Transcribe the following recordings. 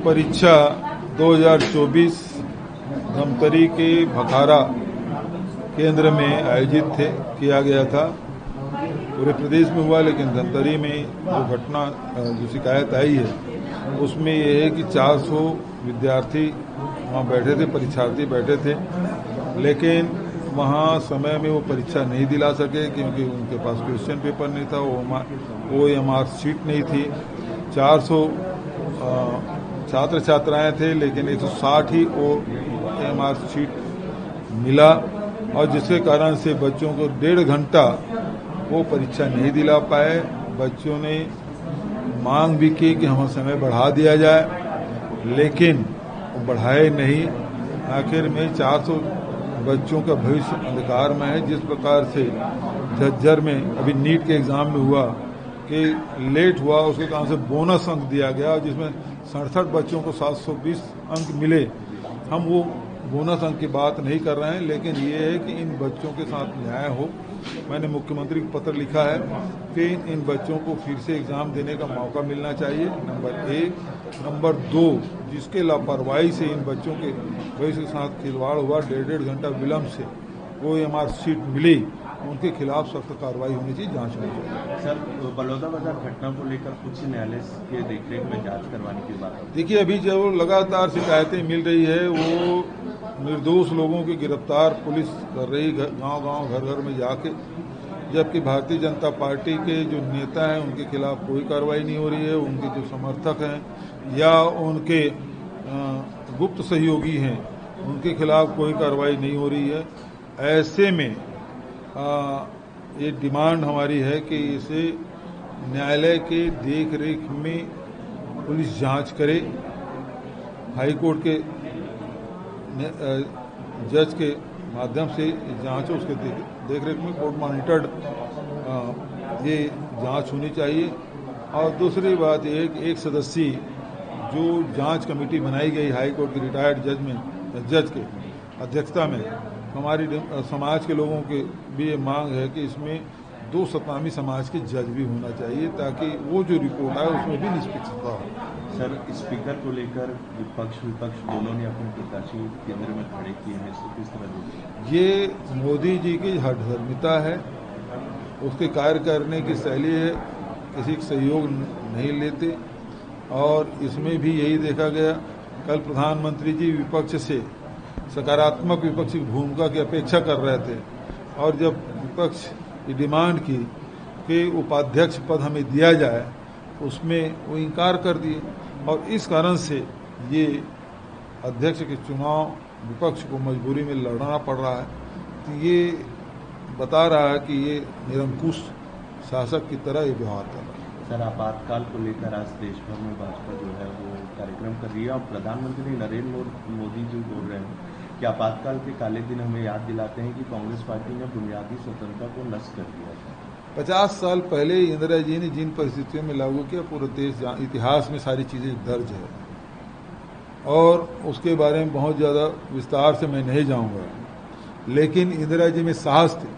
परीक्षा 2024 धमतरी के भखारा केंद्र में आयोजित किया गया था। पूरे प्रदेश में हुआ, लेकिन धमतरी में जो घटना जो शिकायत आई है उसमें यह है कि 400 विद्यार्थी वहाँ बैठे थे, परीक्षार्थी बैठे थे, लेकिन वहाँ समय में वो परीक्षा नहीं दिला सके क्योंकि उनके पास क्वेश्चन पेपर नहीं था, OMR शीट नहीं थी। 400 छात्र छात्राएं थे, लेकिन 160 ही OMR शीट मिला और जिसके कारण से बच्चों को 1.5 घंटा वो परीक्षा नहीं दिला पाए। बच्चों ने मांग भी की कि हमें समय बढ़ा दिया जाए, लेकिन वो बढ़ाए नहीं। आखिर में 400 बच्चों का भविष्य अंधकार में है। जिस प्रकार से झज्जर में अभी नीट के एग्जाम में हुआ कि लेट हुआ, उसके कारण से बोनस अंक दिया गया जिसमें 67 बच्चों को 720 अंक मिले। हम वो बोनस अंक की बात नहीं कर रहे हैं, लेकिन ये है कि इन बच्चों के साथ न्याय हो। मैंने मुख्यमंत्री को पत्र लिखा है कि इन बच्चों को फिर से एग्जाम देने का मौका मिलना चाहिए, नंबर 1। नंबर 2, जिसके लापरवाही से इन बच्चों के भविष्य के साथ खिलवाड़ हुआ, 1.5 घंटा विलंब से OMR शीट मिली, उनके खिलाफ सख्त कार्रवाई होनी चाहिए, जांच होनी चाहिए। सर, बलौदाबाजार घटना को लेकर उच्च न्यायालय के देखरेख में जांच करवाने की बात है। देखिए, अभी जो लगातार शिकायतें मिल रही है वो निर्दोष लोगों की गिरफ्तार पुलिस कर रही, गांव-गांव, घर-घर में जाके, जबकि भारतीय जनता पार्टी के जो नेता हैं उनके खिलाफ कोई कार्रवाई नहीं हो रही है। उनके जो समर्थक हैं या उनके गुप्त सहयोगी हैं उनके खिलाफ कोई कार्रवाई नहीं हो रही है। ऐसे में ये डिमांड हमारी है कि इसे न्यायालय के देख रेख में पुलिस जांच करे, हाई कोर्ट के जज के माध्यम से जांच हो, उसके देख रेख में कोर्ट मॉनिटर्ड ये जांच होनी चाहिए। और दूसरी बात ये कि एक सदस्यीय जो जांच कमेटी बनाई गई हाई कोर्ट के रिटायर्ड जज के अध्यक्षता में, हमारी समाज के लोगों की भी ये मांग है कि इसमें 2 सतनामी समाज के जज भी होना चाहिए ताकि वो जो रिपोर्ट आए उसमें भी निष्पक्षता हो। सर, स्पीकर को लेकर विपक्ष दोनों ने अपने प्रत्याशी केंद्र में खड़े किए हैं, इसको किस तरह देखते हैं? ये मोदी जी की हठधर्मिता है, उसके कार्य करने की शैली है, किसी का सहयोग नहीं लेते। और इसमें भी यही देखा गया, कल प्रधानमंत्री जी विपक्ष से सकारात्मक विपक्षी भूमिका की अपेक्षा कर रहे थे और जब विपक्ष की डिमांड की कि उपाध्यक्ष पद हमें दिया जाए, उसमें वो इनकार कर दिए और इस कारण से ये अध्यक्ष के चुनाव विपक्ष को मजबूरी में लड़ना पड़ रहा है। तो ये बता रहा है कि ये निरंकुश शासक की तरह ये व्यवहार कर रहा है। सर, आपातकाल को लेकर आज देश भर में भाजपा जो है वो कार्यक्रम कर रही है और प्रधानमंत्री नरेंद्र मोदी जी बोल रहे हैं कि आपातकाल के काले दिन हमें याद दिलाते हैं कि कांग्रेस पार्टी ने बुनियादी स्वतंत्रता को नष्ट कर दिया था। 50 साल पहले इंदिरा जी ने जिन परिस्थितियों में लागू किया, पूरे देश इतिहास में सारी चीजें दर्ज है और उसके बारे में बहुत ज्यादा विस्तार से मैं नहीं जाऊंगा, लेकिन इंदिरा जी में साहस थे,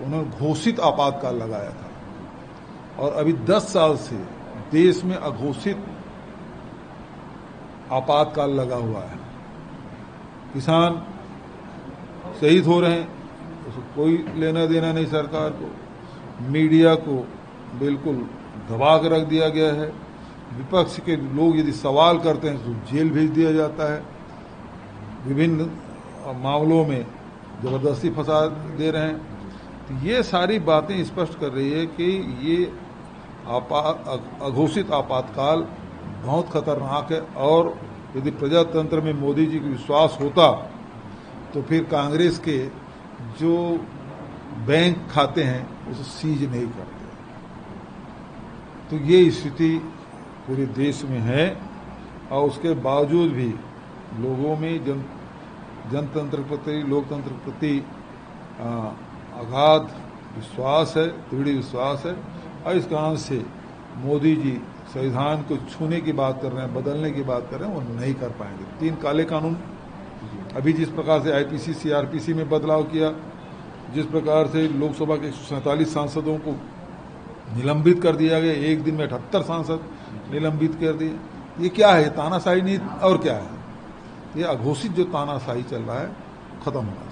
उन्होंने घोषित आपातकाल लगाया था और अभी 10 साल से देश में अघोषित आपातकाल लगा हुआ है। किसान शहीद हो रहे हैं, उसको कोई लेना देना नहीं सरकार को। मीडिया को बिल्कुल दबा कर रख दिया गया है। विपक्ष के लोग यदि सवाल करते हैं तो जेल भेज दिया जाता है। विभिन्न मामलों में जबरदस्ती फंसा दे रहे हैं। तो ये सारी बातें स्पष्ट कर रही है कि ये अघोषित आपातकाल बहुत खतरनाक है और यदि प्रजातंत्र में मोदी जी को विश्वास होता तो फिर कांग्रेस के जो बैंक खाते हैं उसे सीज नहीं करते। तो ये स्थिति पूरे देश में है और उसके बावजूद भी लोगों में जनतंत्र प्रति, लोकतंत्र प्रति अगाध विश्वास है, दृढ़ विश्वास है और इस कारण से मोदी जी संविधान को छूने की बात कर रहे हैं, बदलने की बात कर रहे हैं, वो नहीं कर पाएंगे। 3 काले कानून, अभी जिस प्रकार से IPC CRPC में बदलाव किया, जिस प्रकार से लोकसभा के 147 सांसदों को निलंबित कर दिया गया, एक दिन में 78 सांसद निलंबित कर दिए, ये क्या है? तानाशाही नीति और क्या है? ये अघोषित जो तानाशाही चल रहा है खत्म होना चाहिए।